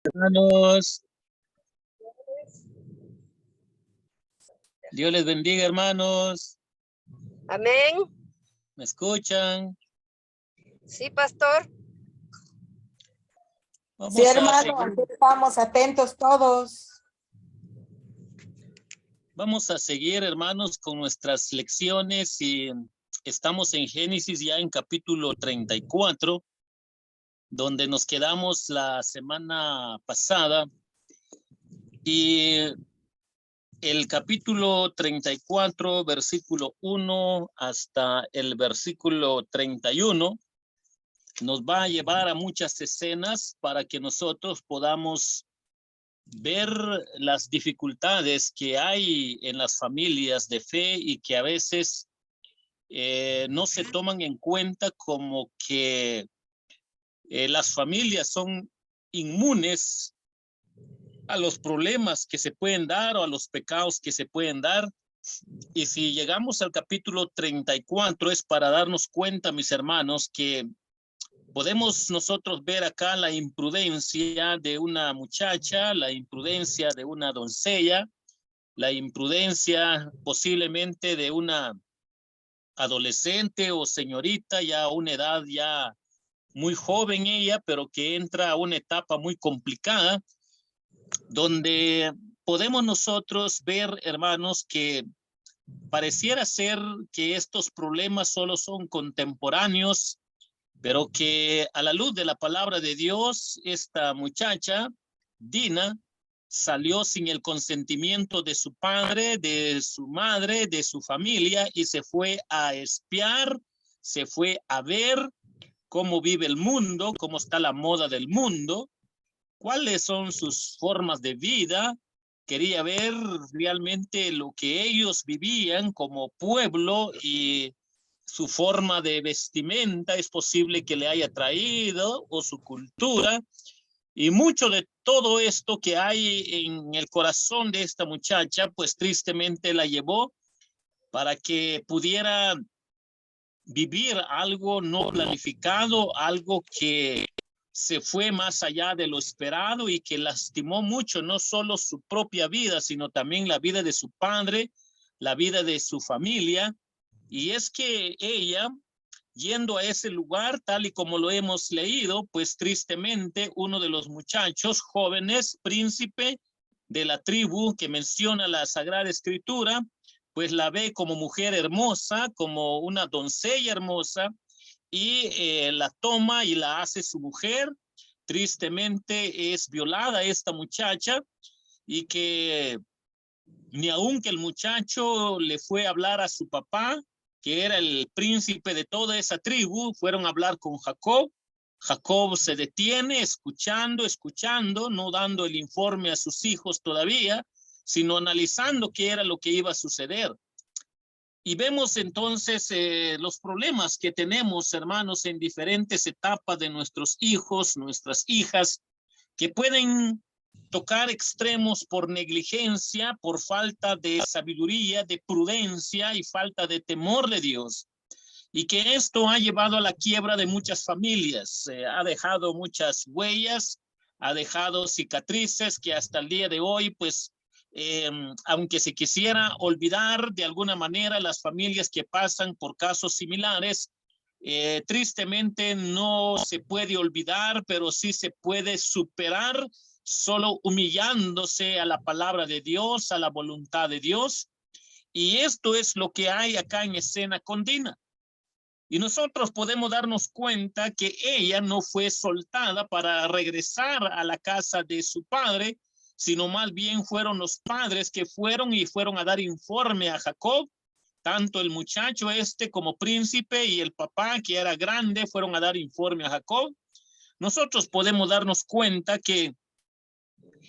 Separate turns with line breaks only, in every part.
Hermanos, Dios les bendiga, hermanos.
Amén.
¿Me escuchan?
Sí, pastor.
Sí, hermano, aquí estamos atentos todos.
Vamos a seguir, hermanos, con nuestras lecciones y estamos en Génesis ya en capítulo 34, donde nos quedamos la semana pasada. Y el capítulo 34, versículo 1 hasta el versículo 31, nos va a llevar a muchas escenas para que nosotros podamos ver las dificultades que hay en las familias de fe y que a veces no se toman en cuenta, como que las familias son inmunes a los problemas que se pueden dar o a los pecados que se pueden dar. Y si llegamos al capítulo 34 es para darnos cuenta, mis hermanos, que podemos nosotros ver acá la imprudencia de una muchacha, la imprudencia de una doncella, la imprudencia posiblemente de una adolescente o señorita, ya a una edad ya muy joven ella, pero que entra a una etapa muy complicada, donde podemos nosotros ver, hermanos, que pareciera ser que estos problemas solo son contemporáneos, pero que a la luz de la palabra de Dios, esta muchacha, Dina, salió sin el consentimiento de su padre, de su madre, de su familia, y se fue a espiar, se fue a ver cómo vive el mundo, cómo está la moda del mundo, cuáles son sus formas de vida. Quería ver realmente lo que ellos vivían como pueblo y su forma de vestimenta es posible que le haya traído, o su cultura, y mucho de todo esto que hay en el corazón de esta muchacha, pues tristemente la llevó para que pudiera vivir algo no planificado, algo que se fue más allá de lo esperado y que lastimó mucho no solo su propia vida, sino también la vida de su padre, la vida de su familia. Y es que ella, yendo a ese lugar, tal y como lo hemos leído, pues tristemente uno de los muchachos jóvenes, príncipe de la tribu que menciona la Sagrada Escritura, pues la ve como mujer hermosa, como una doncella hermosa, y la toma y la hace su mujer. Tristemente es violada esta muchacha, y que ni aun que el muchacho le fue a hablar a su papá, que era el príncipe de toda esa tribu, fueron a hablar con Jacob. Jacob se detiene escuchando, no dando el informe a sus hijos todavía, sino analizando qué era lo que iba a suceder. Y vemos entonces los problemas que tenemos, hermanos, en diferentes etapas de nuestros hijos, nuestras hijas, que pueden tocar extremos por negligencia, por falta de sabiduría, de prudencia y falta de temor de Dios. Y que esto ha llevado a la quiebra de muchas familias, ha dejado muchas huellas, ha dejado cicatrices que hasta el día de hoy, pues, aunque se quisiera olvidar de alguna manera las familias que pasan por casos similares, tristemente no se puede olvidar, pero sí se puede superar solo humillándose a la palabra de Dios, a la voluntad de Dios. Y esto es lo que hay acá en escena con Dina. Y nosotros podemos darnos cuenta que ella no fue soltada para regresar a la casa de su padre, sino más bien fueron los padres que fueron a dar informe a Jacob. Tanto el muchacho como príncipe y el papá, que era grande, fueron a dar informe a Jacob. Nosotros podemos darnos cuenta que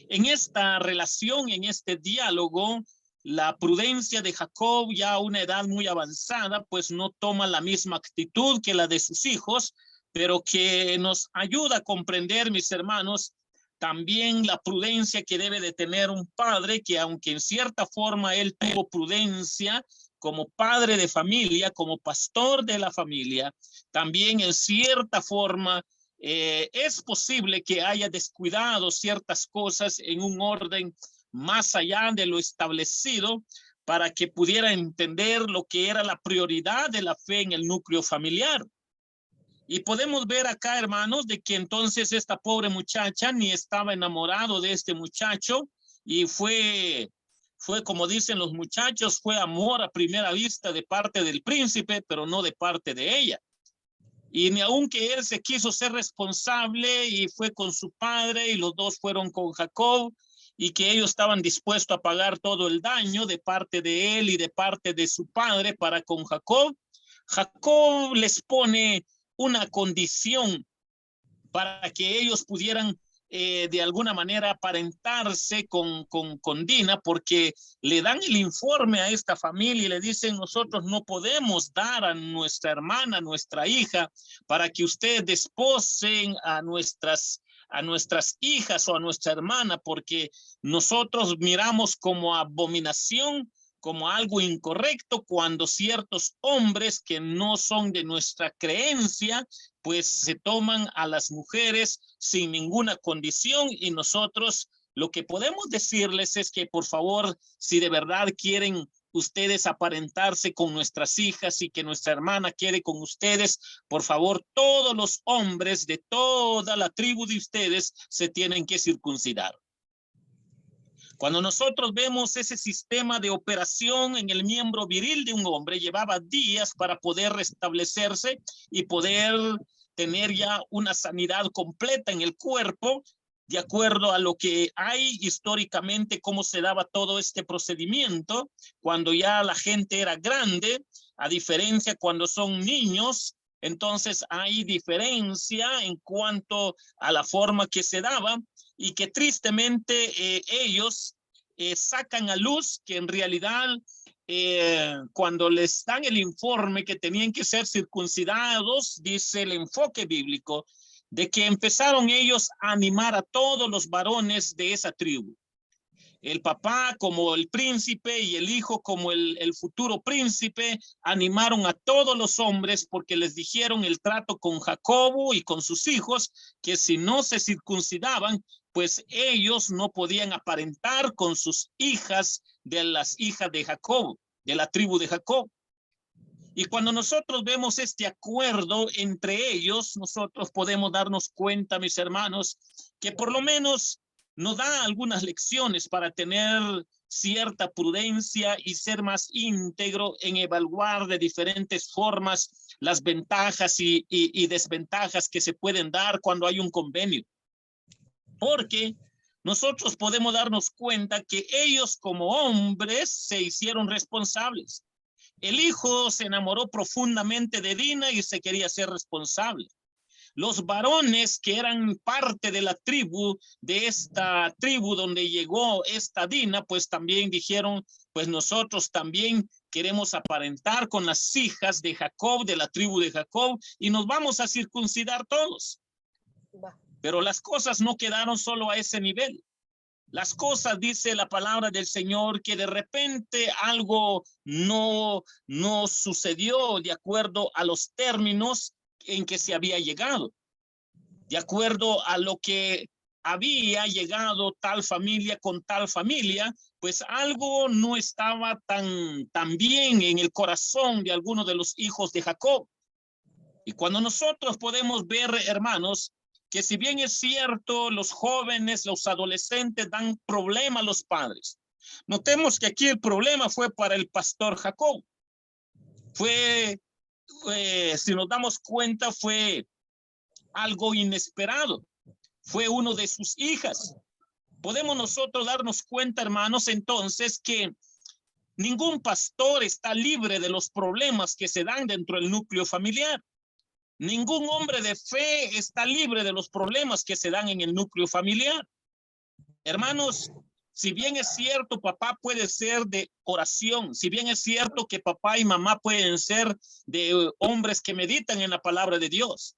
en esta relación, en este diálogo, la prudencia de Jacob, ya a una edad muy avanzada, pues no toma la misma actitud que la de sus hijos, pero que nos ayuda a comprender, mis hermanos, también la prudencia que debe de tener un padre, que aunque en cierta forma él tuvo prudencia como padre de familia, como pastor de la familia, también en cierta forma es posible que haya descuidado ciertas cosas en un orden más allá de lo establecido para que pudiera entender lo que era la prioridad de la fe en el núcleo familiar. Y podemos ver acá, hermanos, de que entonces esta pobre muchacha ni estaba enamorado de este muchacho y fue como dicen los muchachos, fue amor a primera vista de parte del príncipe, pero no de parte de ella. Y ni aunque él se quiso ser responsable y fue con su padre y los dos fueron con Jacob y que ellos estaban dispuestos a pagar todo el daño de parte de él y de parte de su padre para con Jacob, Jacob les pone una condición para que ellos pudieran de alguna manera aparentarse con Dina, porque le dan el informe a esta familia y le dicen, nosotros no podemos dar a nuestra hermana, a nuestra hija, para que ustedes desposen a nuestras hijas o a nuestra hermana, porque nosotros miramos como abominación, como algo incorrecto, cuando ciertos hombres que no son de nuestra creencia, pues se toman a las mujeres sin ninguna condición, y nosotros lo que podemos decirles es que por favor, si de verdad quieren ustedes aparentarse con nuestras hijas y que nuestra hermana quede con ustedes, por favor, todos los hombres de toda la tribu de ustedes se tienen que circuncidar. Cuando nosotros vemos ese sistema de operación en el miembro viril de un hombre, llevaba días para poder restablecerse y poder tener ya una sanidad completa en el cuerpo, de acuerdo a lo que hay históricamente, cómo se daba todo este procedimiento, cuando ya la gente era grande, a diferencia cuando son niños, entonces hay diferencia en cuanto a la forma que se daba, y que tristemente ellos sacan a luz que en realidad cuando les dan el informe que tenían que ser circuncidados, dice el enfoque bíblico, de que empezaron ellos a animar a todos los varones de esa tribu. El papá como el príncipe y el hijo como el futuro príncipe animaron a todos los hombres porque les dijeron el trato con Jacobo y con sus hijos, que si no se circuncidaban, pues ellos no podían aparentar con sus hijas, de las hijas de Jacob, de la tribu de Jacob. Y cuando nosotros vemos este acuerdo entre ellos, nosotros podemos darnos cuenta, mis hermanos, que por lo menos nos da algunas lecciones para tener cierta prudencia y ser más íntegro en evaluar de diferentes formas las ventajas y desventajas que se pueden dar cuando hay un convenio. Porque nosotros podemos darnos cuenta que ellos como hombres se hicieron responsables. El hijo se enamoró profundamente de Dina y se quería ser responsable. Los varones que eran parte de la tribu, de esta tribu donde llegó esta Dina, pues también dijeron, pues nosotros también queremos aparentar con las hijas de Jacob, de la tribu de Jacob, y nos vamos a circuncidar todos. Pero las cosas no quedaron solo a ese nivel. Las cosas, dice la palabra del Señor, que de repente algo no sucedió de acuerdo a los términos en que se había llegado, de acuerdo a lo que había llegado tal familia con tal familia, pues algo no estaba tan bien en el corazón de algunos de los hijos de Jacob. Y cuando nosotros podemos ver, hermanos, que si bien es cierto, los jóvenes, los adolescentes dan problema a los padres, notemos que aquí el problema fue para el pastor Jacob. Si nos damos cuenta, fue algo inesperado. Fue uno de sus hijas. Podemos nosotros darnos cuenta, hermanos, entonces que ningún pastor está libre de los problemas que se dan dentro del núcleo familiar. Ningún hombre de fe está libre de los problemas que se dan en el núcleo familiar. Hermanos, si bien es cierto, papá puede ser de oración, si bien es cierto que papá y mamá pueden ser de hombres que meditan en la palabra de Dios,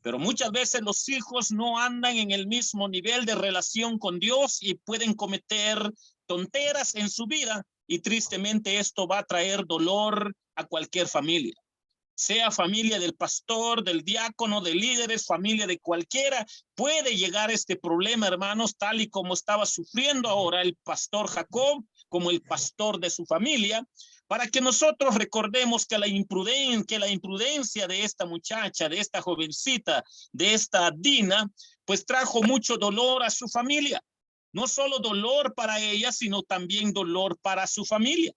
pero muchas veces los hijos no andan en el mismo nivel de relación con Dios y pueden cometer tonteras en su vida, y tristemente esto va a traer dolor a cualquier familia. sea familia del pastor, del diácono, de líderes, familia de cualquiera, puede llegar este problema, hermanos, tal y como estaba sufriendo ahora el pastor Jacob, como el pastor de su familia, para que nosotros recordemos que la imprudencia de esta muchacha, de esta jovencita, de esta Dina, pues trajo mucho dolor a su familia. No solo dolor para ella, sino también dolor para su familia.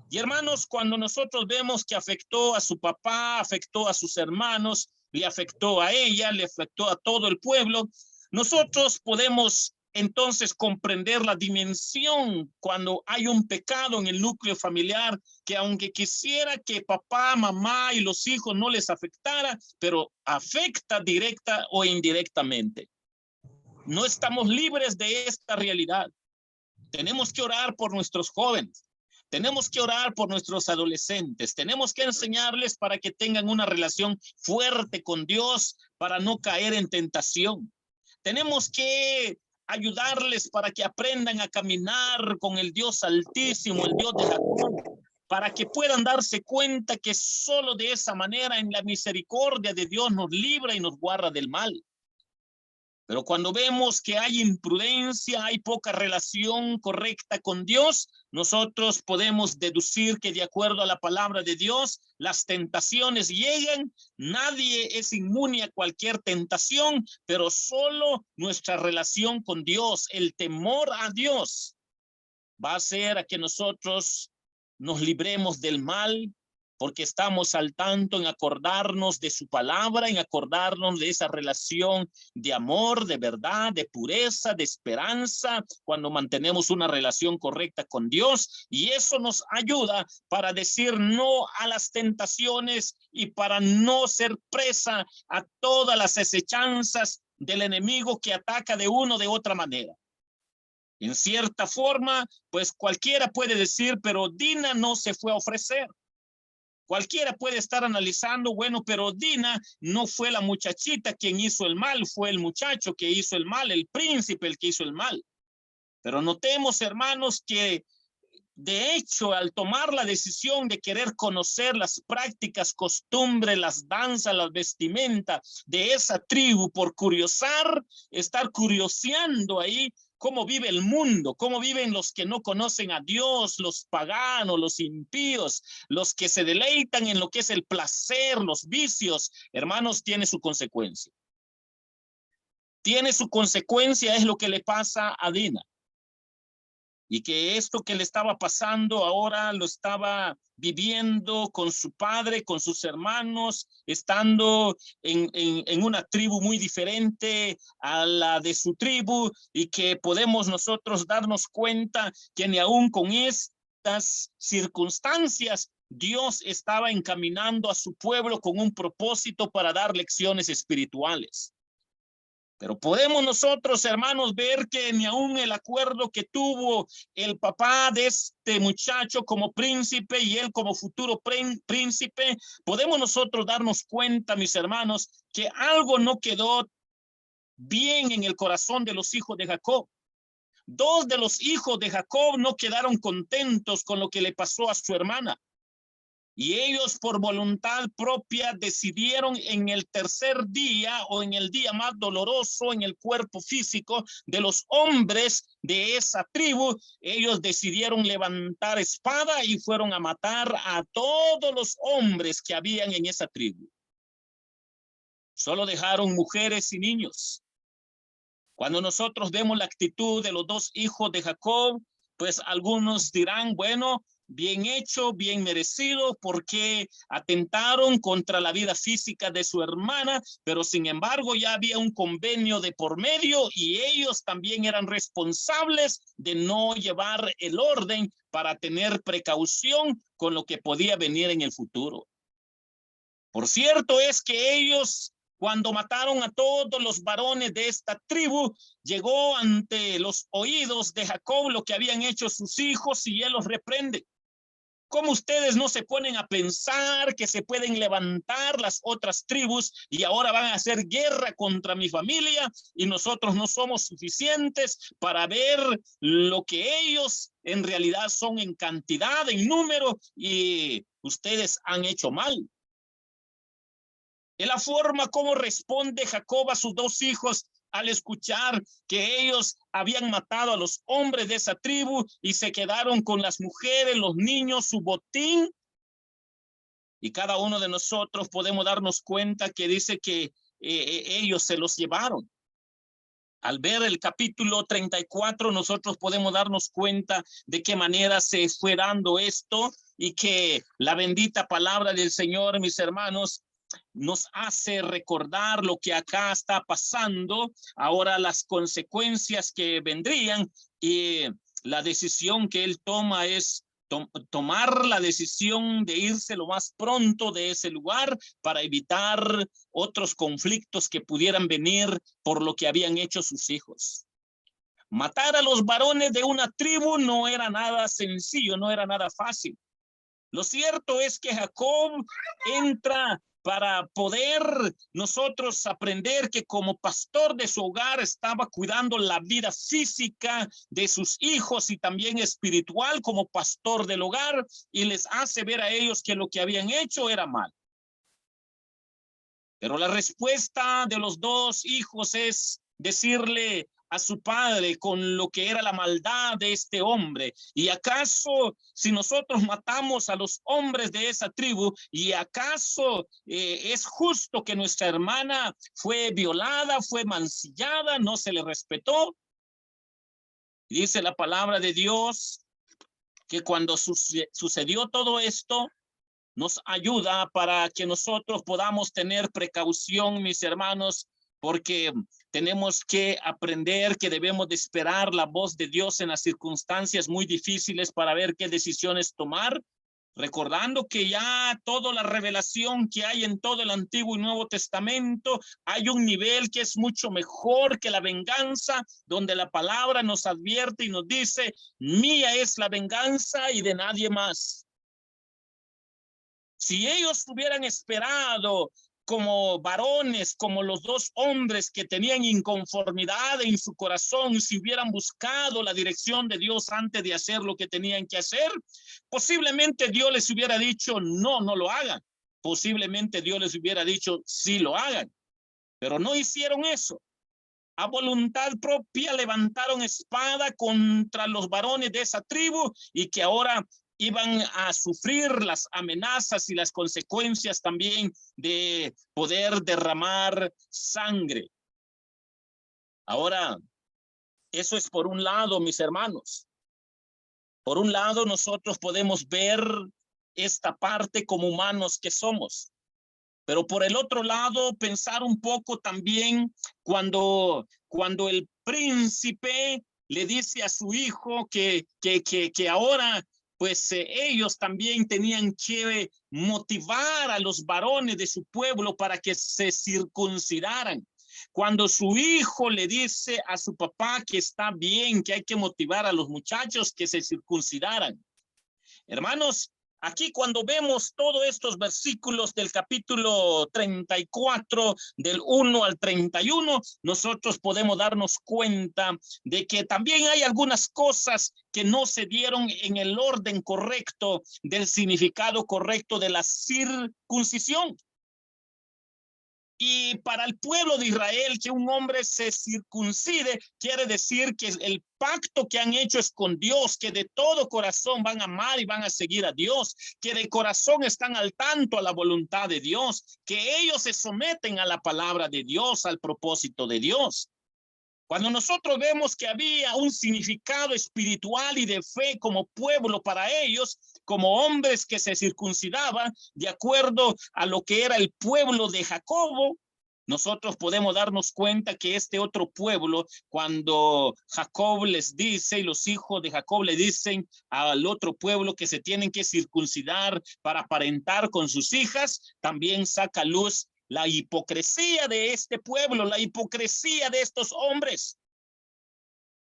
Y hermanos, cuando nosotros vemos que afectó a su papá, afectó a sus hermanos, le afectó a ella, le afectó a todo el pueblo, nosotros podemos entonces comprender la dimensión cuando hay un pecado en el núcleo familiar, que aunque quisiera que papá, mamá y los hijos no les afectara, pero afecta directa o indirectamente. No estamos libres de esta realidad. Tenemos que orar por nuestros jóvenes. Tenemos que orar por nuestros adolescentes. Tenemos que enseñarles para que tengan una relación fuerte con Dios, para no caer en tentación. Tenemos que ayudarles para que aprendan a caminar con el Dios Altísimo, el Dios de Jacob, para que puedan darse cuenta que solo de esa manera en la misericordia de Dios nos libra y nos guarda del mal. Pero cuando vemos que hay imprudencia, hay poca relación correcta con Dios, nosotros podemos deducir que de acuerdo a la palabra de Dios, las tentaciones llegan, nadie es inmune a cualquier tentación, pero solo nuestra relación con Dios, el temor a Dios, va a hacer a que nosotros nos libremos del mal, porque estamos al tanto en acordarnos de su palabra, en acordarnos de esa relación de amor, de verdad, de pureza, de esperanza, cuando mantenemos una relación correcta con Dios, y eso nos ayuda para decir no a las tentaciones y para no ser presa a todas las acechanzas del enemigo que ataca de una o de otra manera. En cierta forma, pues cualquiera puede decir, pero Dina no se fue a ofrecer. Cualquiera puede estar analizando, bueno, pero Dina no fue la muchachita quien hizo el mal, fue el muchacho que hizo el mal, el príncipe el que hizo el mal. Pero notemos, hermanos, que de hecho, al tomar la decisión de querer conocer las prácticas, costumbres, las danzas, las vestimentas de esa tribu, por curiosar, estar curioseando ahí, cómo vive el mundo, cómo viven los que no conocen a Dios, los paganos, los impíos, los que se deleitan en lo que es el placer, los vicios, hermanos, tiene su consecuencia. Tiene su consecuencia, es lo que le pasa a Dina. Y que esto que le estaba pasando ahora lo estaba viviendo con su padre, con sus hermanos, estando en una tribu muy diferente a la de su tribu, y que podemos nosotros darnos cuenta que ni aún con estas circunstancias Dios estaba encaminando a su pueblo con un propósito para dar lecciones espirituales. Pero podemos nosotros, hermanos, ver que ni aún el acuerdo que tuvo el papá de este muchacho como príncipe y él como futuro príncipe, podemos nosotros darnos cuenta, mis hermanos, que algo no quedó bien en el corazón de los hijos de Jacob. Dos de los hijos de Jacob no quedaron contentos con lo que le pasó a su hermana. Y ellos por voluntad propia decidieron en el tercer día o en el día más doloroso en el cuerpo físico de los hombres de esa tribu, ellos decidieron levantar espada y fueron a matar a todos los hombres que habían en esa tribu. Solo dejaron mujeres y niños. Cuando nosotros vemos la actitud de los dos hijos de Jacob, pues algunos dirán, bueno, bien hecho, bien merecido, porque atentaron contra la vida física de su hermana, pero sin embargo ya había un convenio de por medio y ellos también eran responsables de no llevar el orden para tener precaución con lo que podía venir en el futuro. Por cierto es que ellos, cuando mataron a todos los varones de esta tribu, llegó ante los oídos de Jacob lo que habían hecho sus hijos y él los reprende. ¿Cómo ustedes no se ponen a pensar que se pueden levantar las otras tribus y ahora van a hacer guerra contra mi familia y nosotros no somos suficientes para ver lo que ellos en realidad son en cantidad, en número, y ustedes han hecho mal? Es la forma como responde Jacob a sus dos hijos al escuchar que ellos habían matado a los hombres de esa tribu y se quedaron con las mujeres, los niños, su botín. Y cada uno de nosotros podemos darnos cuenta que dice que ellos se los llevaron. Al ver el capítulo 34, nosotros podemos darnos cuenta de qué manera se fue dando esto y que la bendita palabra del Señor, mis hermanos, nos hace recordar lo que acá está pasando, ahora las consecuencias que vendrían, y la decisión que él toma es tomar la decisión de irse lo más pronto de ese lugar para evitar otros conflictos que pudieran venir por lo que habían hecho sus hijos. Matar a los varones de una tribu no era nada sencillo, no era nada fácil. Lo cierto es que Jacob entra para poder nosotros aprender que como pastor de su hogar estaba cuidando la vida física de sus hijos y también espiritual como pastor del hogar, y les hace ver a ellos que lo que habían hecho era mal. Pero la respuesta de los dos hijos es decirle a su padre con lo que era la maldad de este hombre: ¿y acaso si nosotros matamos a los hombres de esa tribu, y acaso es justo que nuestra hermana fue violada, fue mancillada, no se le respetó? Dice la palabra de Dios que cuando sucedió todo esto, nos ayuda para que nosotros podamos tener precaución, mis hermanos, porque tenemos que aprender que debemos de esperar la voz de Dios en las circunstancias muy difíciles para ver qué decisiones tomar, recordando que ya toda la revelación que hay en todo el Antiguo y Nuevo Testamento, hay un nivel que es mucho mejor que la venganza, donde la palabra nos advierte y nos dice: mía es la venganza y de nadie más. Si ellos hubieran esperado como varones, como los dos hombres que tenían inconformidad en su corazón, si hubieran buscado la dirección de Dios antes de hacer lo que tenían que hacer, posiblemente Dios les hubiera dicho: no, no lo hagan. Posiblemente Dios les hubiera dicho: sí lo hagan. Pero no hicieron eso. A voluntad propia levantaron espada contra los varones de esa tribu, y que ahora iban a sufrir las amenazas y las consecuencias también de poder derramar sangre. Ahora, eso es por un lado, mis hermanos. Por un lado, nosotros podemos ver esta parte como humanos que somos. Pero por el otro lado, pensar un poco también cuando el príncipe le dice a su hijo que ahora pues ellos también tenían que motivar a los varones de su pueblo para que se circuncidaran. Cuando su hijo le dice a su papá que está bien, que hay que motivar a los muchachos que se circuncidaran. Hermanos, aquí cuando vemos todos estos versículos del capítulo 34, del 1 al 31, nosotros podemos darnos cuenta de que también hay algunas cosas que no se dieron en el orden correcto del significado correcto de la circuncisión. Y para el pueblo de Israel, que un hombre se circuncide quiere decir que el pacto que han hecho es con Dios, que de todo corazón van a amar y van a seguir a Dios, que de corazón están al tanto a la voluntad de Dios, que ellos se someten a la palabra de Dios, al propósito de Dios. Cuando nosotros vemos que había un significado espiritual y de fe como pueblo para ellos, como hombres que se circuncidaban de acuerdo a lo que era el pueblo de Jacobo, nosotros podemos darnos cuenta que este otro pueblo, cuando Jacob les dice y los hijos de Jacob le dicen al otro pueblo que se tienen que circuncidar para aparentar con sus hijas, también saca a luz la hipocresía de este pueblo, la hipocresía de estos hombres.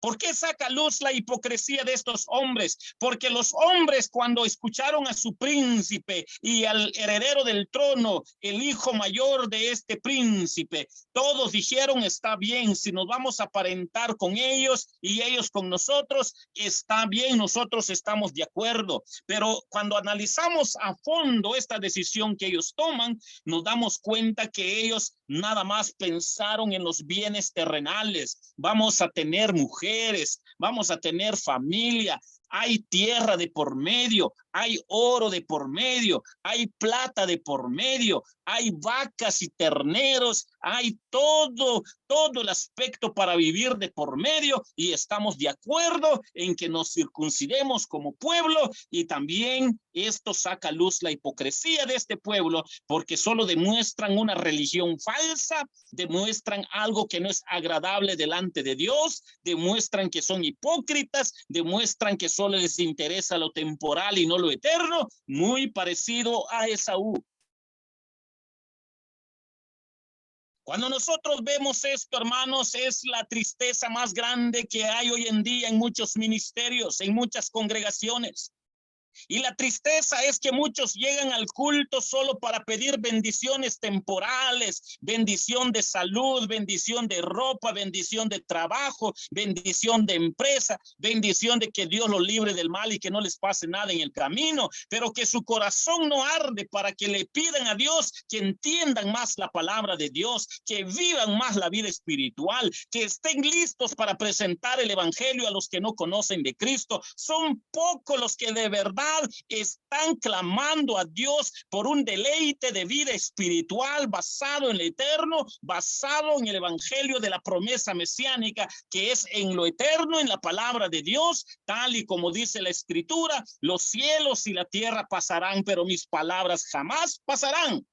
¿Por qué saca a luz la hipocresía de estos hombres? Porque los hombres, cuando escucharon a su príncipe y al heredero del trono, el hijo mayor de este príncipe, todos dijeron, está bien, si nos vamos a aparentar con ellos y ellos con nosotros, está bien, nosotros estamos de acuerdo. Pero cuando analizamos a fondo esta decisión que ellos toman, nos damos cuenta que ellos nada más pensaron en los bienes terrenales. Vamos a tener mujeres, vamos a tener familia, hay tierra de por medio, hay oro de por medio, hay plata de por medio, hay vacas y terneros, hay todo el aspecto para vivir de por medio, y estamos de acuerdo en que nos circuncidemos como pueblo. Y también esto saca a luz la hipocresía de este pueblo, porque solo demuestran una religión falsa, demuestran algo que no es agradable delante de Dios, demuestran que son hipócritas, demuestran que solo les interesa lo temporal y no lo eterno, muy parecido a Esaú. Cuando nosotros vemos esto, hermanos, es la tristeza más grande que hay hoy en día en muchos ministerios, en muchas congregaciones. Y la tristeza es que muchos llegan al culto solo para pedir bendiciones temporales, bendición de salud, bendición de ropa, bendición de trabajo, bendición de empresa, bendición de que Dios los libre del mal y que no les pase nada en el camino, pero que su corazón no arde para que le pidan a Dios que entiendan más la palabra de Dios, que vivan más la vida espiritual, que estén listos para presentar el evangelio a los que no conocen de Cristo. Son pocos los que de verdad están clamando a Dios por un deleite de vida espiritual basado en lo eterno, basado en el evangelio de la promesa mesiánica, que es en lo eterno, en la palabra de Dios, tal y como dice la escritura: los cielos y la tierra pasarán, pero mis palabras jamás pasarán.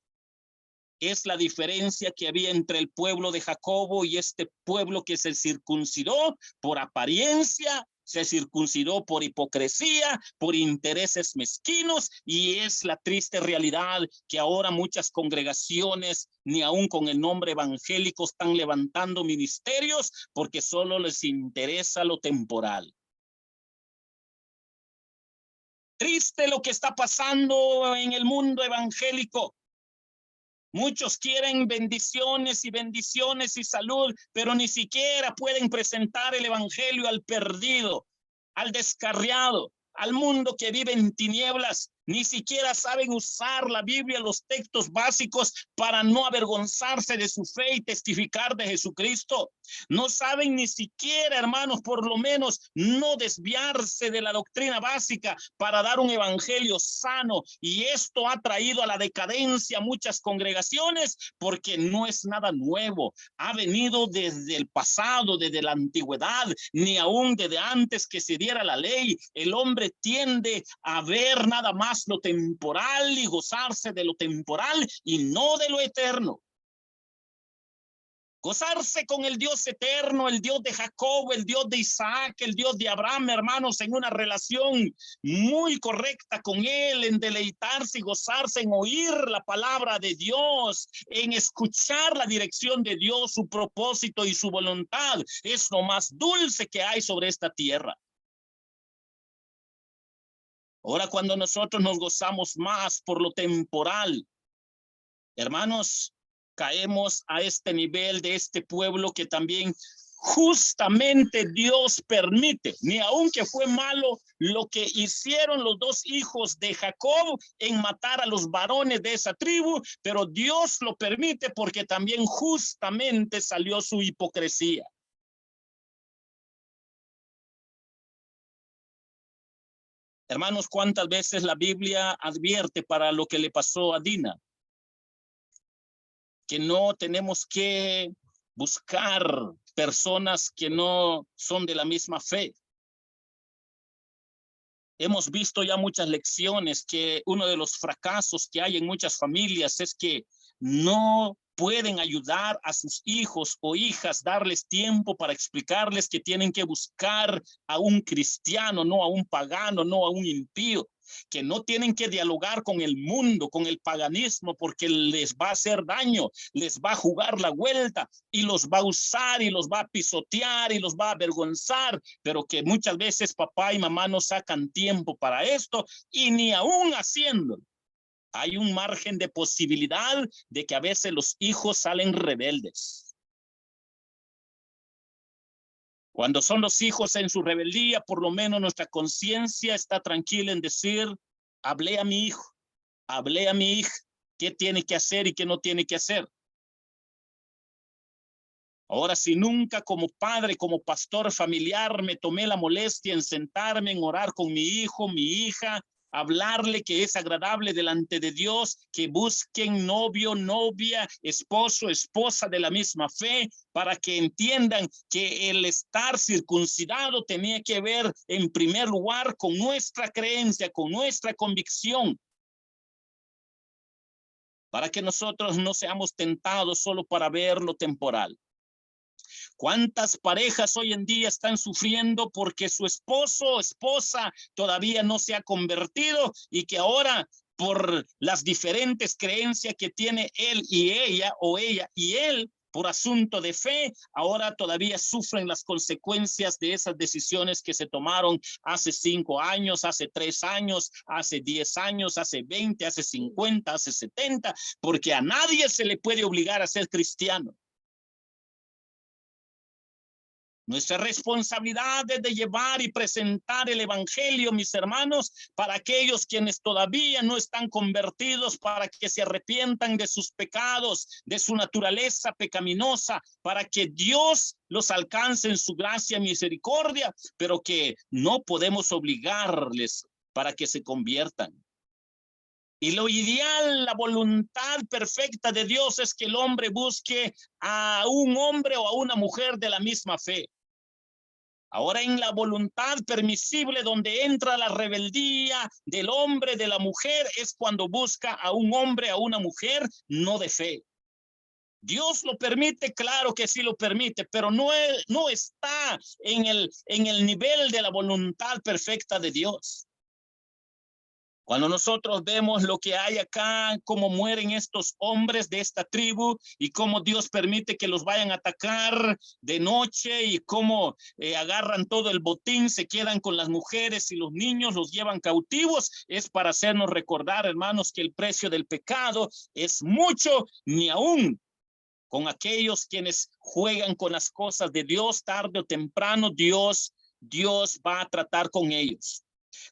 Es la diferencia que había entre el pueblo de Jacobo y este pueblo que se circuncidó por apariencia, se circuncidó por hipocresía, por intereses mezquinos, y es la triste realidad que ahora muchas congregaciones, ni aún con el nombre evangélico, están levantando ministerios porque solo les interesa lo temporal. Triste lo que está pasando en el mundo evangélico. Muchos quieren bendiciones y salud, pero ni siquiera pueden presentar el evangelio al perdido, al descarriado, al mundo que vive en tinieblas. Ni siquiera saben usar la Biblia, los textos básicos, para no avergonzarse de su fe y testificar de Jesucristo. No saben ni siquiera, hermanos, por lo menos no desviarse de la doctrina básica para dar un evangelio sano. Y esto ha traído a la decadencia a muchas congregaciones, porque no es nada nuevo. Ha venido desde el pasado, desde la antigüedad, ni aún desde antes que se diera la ley. El hombre tiende a ver nada más lo temporal y gozarse de lo temporal y no de lo eterno. Gozarse con el Dios eterno, el Dios de Jacob, el Dios de Isaac, el Dios de Abraham, hermanos, en una relación muy correcta con él, en deleitarse y gozarse, en oír la palabra de Dios, en escuchar la dirección de Dios, su propósito y su voluntad, es lo más dulce que hay sobre esta tierra. Ahora, cuando nosotros nos gozamos más por lo temporal, hermanos, caemos a este nivel de este pueblo que también justamente Dios permite, ni aunque fue malo lo que hicieron los dos hijos de Jacob en matar a los varones de esa tribu, pero Dios lo permite porque también justamente salió su hipocresía. Hermanos, ¿cuántas veces la Biblia advierte para lo que le pasó a Dina? Que no tenemos que buscar personas que no son de la misma fe. Hemos visto ya muchas lecciones que uno de los fracasos que hay en muchas familias es que no pueden ayudar a sus hijos o hijas, darles tiempo para explicarles que tienen que buscar a un cristiano, no a un pagano, no a un impío. que no tienen que dialogar con el mundo, con el paganismo, porque les va a hacer daño, les va a jugar la vuelta y los va a usar y los va a pisotear y los va a avergonzar, pero que muchas veces papá y mamá no sacan tiempo para esto y ni aún haciéndolo. Hay un margen de posibilidad de que a veces los hijos salen rebeldes. Cuando son los hijos en su rebeldía, por lo menos nuestra conciencia está tranquila en decir, hablé a mi hijo, hablé a mi hija, qué tiene que hacer y qué no tiene que hacer. Ahora, si nunca como padre, como pastor familiar, me tomé la molestia en sentarme, en orar con mi hijo, mi hija, hablarle que es agradable delante de Dios, que busquen novio, novia, esposo, esposa de la misma fe, para que entiendan que el estar circuncidado tenía que ver en primer lugar con nuestra creencia, con nuestra convicción, para que nosotros no seamos tentados solo para ver lo temporal. ¿Cuántas parejas hoy en día están sufriendo porque su esposo o esposa todavía no se ha convertido y que ahora por las diferentes creencias que tiene él y ella o ella y él por asunto de fe, ahora todavía sufren las consecuencias de esas decisiones que se tomaron hace 5 años, hace 3 años, hace 10 años, hace 20, hace 50, hace 70, porque a nadie se le puede obligar a ser cristiano. Nuestra responsabilidad es de llevar y presentar el evangelio, mis hermanos, para aquellos quienes todavía no están convertidos, para que se arrepientan de sus pecados, de su naturaleza pecaminosa, para que Dios los alcance en su gracia y misericordia, pero que no podemos obligarles para que se conviertan. Y lo ideal, la voluntad perfecta de Dios es que el hombre busque a un hombre o a una mujer de la misma fe. Ahora en la voluntad permisible donde entra la rebeldía del hombre, de la mujer, es cuando busca a un hombre, a una mujer no de fe. Dios lo permite, claro que sí lo permite, pero no está en el nivel de la voluntad perfecta de Dios. Cuando nosotros vemos lo que hay acá, cómo mueren estos hombres de esta tribu y cómo Dios permite que los vayan a atacar de noche y cómo agarran todo el botín, se quedan con las mujeres y los niños, los llevan cautivos, es para hacernos recordar, hermanos, que el precio del pecado es mucho, ni aún con aquellos quienes juegan con las cosas de Dios, tarde o temprano, Dios va a tratar con ellos.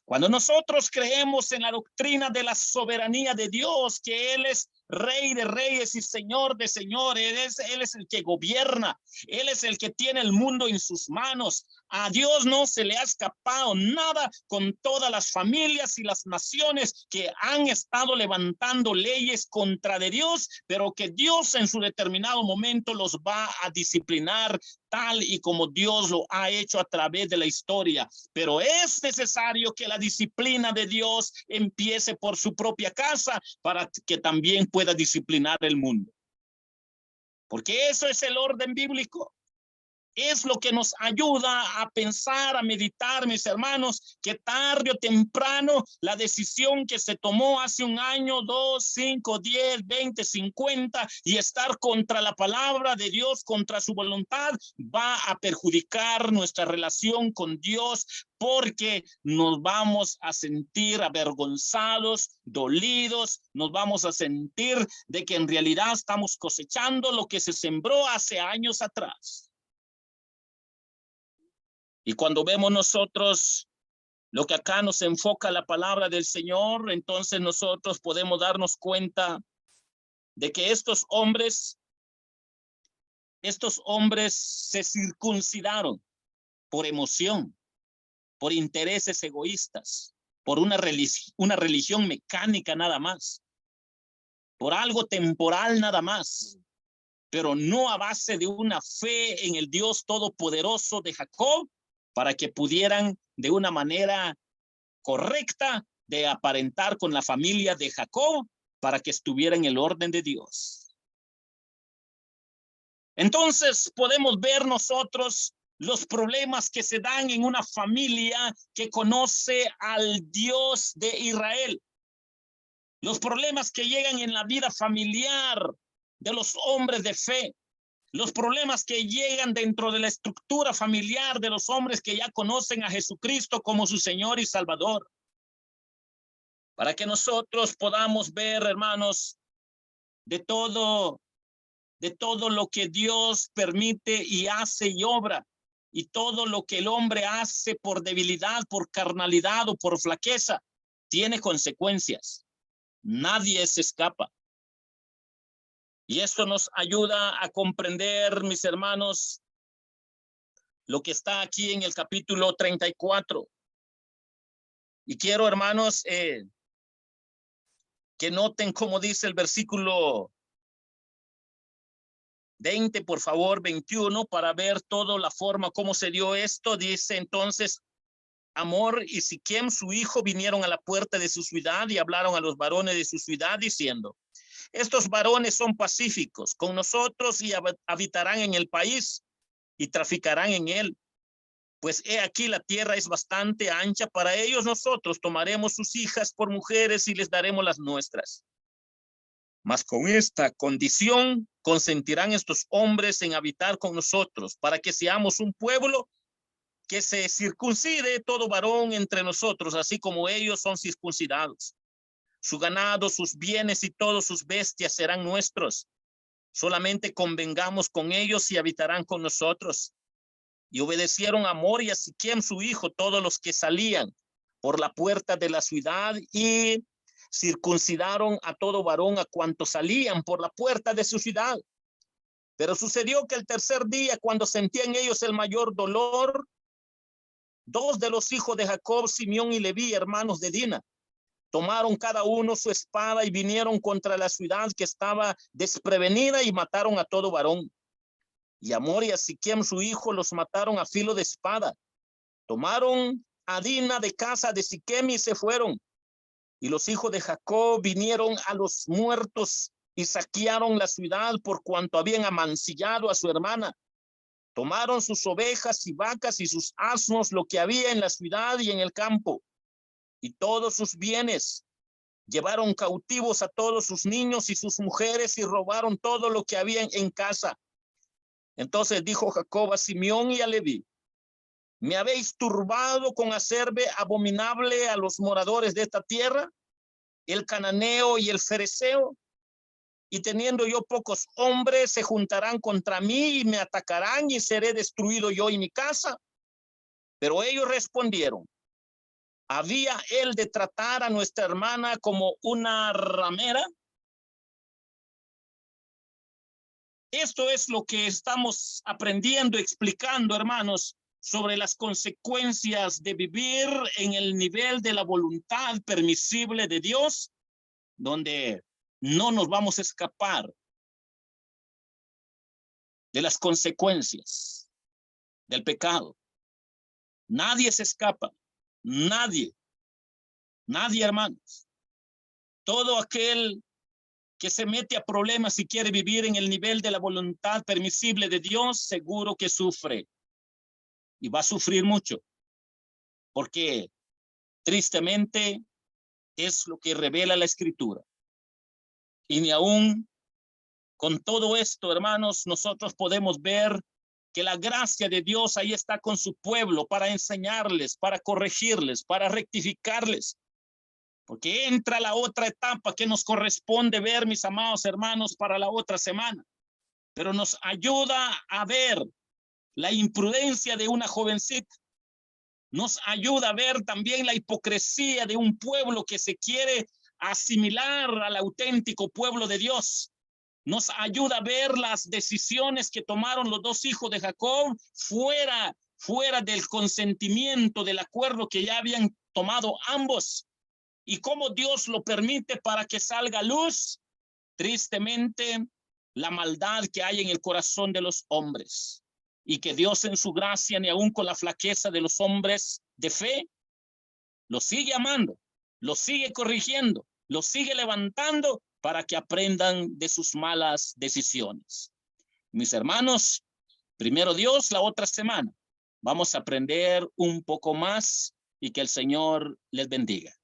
Cuando nosotros creemos en la doctrina de la soberanía de Dios, que Él es Rey de reyes y Señor de señores, Él es el que gobierna, Él es el que tiene el mundo en sus manos. A Dios no se le ha escapado nada con todas las familias y las naciones que han estado levantando leyes contra de Dios, pero que Dios en su determinado momento los va a disciplinar tal y como Dios lo ha hecho a través de la historia. Pero es necesario que la disciplina de Dios empiece por su propia casa para que también pueda disciplinar el mundo. Porque eso es el orden bíblico. Es lo que nos ayuda a pensar, a meditar, mis hermanos, que tarde o temprano la decisión que se tomó hace 1 año, 2, 5, 10, 20, 50 y estar contra la palabra de Dios, contra su voluntad, va a perjudicar nuestra relación con Dios, porque nos vamos a sentir avergonzados, dolidos, nos vamos a sentir de que en realidad estamos cosechando lo que se sembró hace años atrás. Y cuando vemos nosotros lo que acá nos enfoca la palabra del Señor, entonces nosotros podemos darnos cuenta de que estos hombres se circuncidaron por emoción, por intereses egoístas, por una religión mecánica nada más, por algo temporal nada más, pero no a base de una fe en el Dios todopoderoso de Jacob, para que pudieran de una manera correcta de aparentar con la familia de Jacob para que estuviera en el orden de Dios. Entonces podemos ver nosotros los problemas que se dan en una familia que conoce al Dios de Israel, los problemas que llegan en la vida familiar de los hombres de fe, los problemas que llegan dentro de la estructura familiar de los hombres que ya conocen a Jesucristo como su Señor y Salvador. Para que nosotros podamos ver, hermanos, de todo lo que Dios permite y hace y obra, y todo lo que el hombre hace por debilidad, por carnalidad o por flaqueza, tiene consecuencias. Nadie se escapa. Y esto nos ayuda a comprender, mis hermanos, lo que está aquí en el capítulo 34. Y quiero, hermanos, que noten cómo dice el versículo 20, por favor, 21, para ver toda la forma cómo se dio esto. Dice entonces, Amor y Siquem, su hijo, vinieron a la puerta de su ciudad y hablaron a los varones de su ciudad diciendo, estos varones son pacíficos con nosotros y habitarán en el país y traficarán en él. Pues he aquí la tierra es bastante ancha para ellos, nosotros tomaremos sus hijas por mujeres y les daremos las nuestras. Mas con esta condición consentirán estos hombres en habitar con nosotros, para que seamos un pueblo que se circuncide todo varón entre nosotros, así como ellos son circuncidados. Su ganado, sus bienes y todas sus bestias serán nuestros. Solamente convengamos con ellos y habitarán con nosotros. Y obedecieron a Amor y a Siquem, su hijo, todos los que salían por la puerta de la ciudad, y circuncidaron a todo varón a cuantos salían por la puerta de su ciudad. Pero sucedió que el tercer día, cuando sentían ellos el mayor dolor, dos de los hijos de Jacob, Simeón y Leví, hermanos de Dina, tomaron cada uno su espada y vinieron contra la ciudad que estaba desprevenida y mataron a todo varón. Y Amor y a Siquem, su hijo, los mataron a filo de espada. Tomaron a Dina de casa de Siquem y se fueron. Y los hijos de Jacob vinieron a los muertos y saquearon la ciudad por cuanto habían amancillado a su hermana. Tomaron sus ovejas y vacas y sus asnos, lo que había en la ciudad y en el campo, y todos sus bienes. Llevaron cautivos a todos sus niños y sus mujeres y robaron todo lo que había en casa. Entonces dijo Jacob a Simeón y a Leví, ¿me habéis turbado con hacerme abominable a los moradores de esta tierra, el cananeo y el fereceo? Y teniendo yo pocos hombres, se juntarán contra mí y me atacarán y seré destruido yo y mi casa. Pero ellos respondieron, ¿había él de tratar a nuestra hermana como una ramera? Esto es lo que estamos aprendiendo, explicando, hermanos, sobre las consecuencias de vivir en el nivel de la voluntad permisible de Dios, donde no nos vamos a escapar de las consecuencias del pecado. Nadie se escapa, nadie, hermanos. Todo aquel que se mete a problemas y quiere vivir en el nivel de la voluntad permisible de Dios, seguro que sufre. Y va a sufrir mucho. Porque tristemente es lo que revela la Escritura. Y ni aún con todo esto, hermanos, nosotros podemos ver que la gracia de Dios ahí está con su pueblo para enseñarles, para corregirles, para rectificarles. Porque entra la otra etapa que nos corresponde ver, mis amados hermanos, para la otra semana. Pero nos ayuda a ver la imprudencia de una jovencita. Nos ayuda a ver también la hipocresía de un pueblo que se quiere asimilar al auténtico pueblo de Dios. Nos ayuda a ver las decisiones que tomaron los dos hijos de Jacob fuera del consentimiento, del acuerdo que ya habían tomado ambos. Y cómo Dios lo permite para que salga luz, tristemente, la maldad que hay en el corazón de los hombres. Y que Dios en su gracia, ni aun con la flaqueza de los hombres de fe, los sigue amando, los sigue corrigiendo, los sigue levantando para que aprendan de sus malas decisiones. Mis hermanos, primero Dios, la otra semana Vamos a aprender un poco más y que el Señor les bendiga.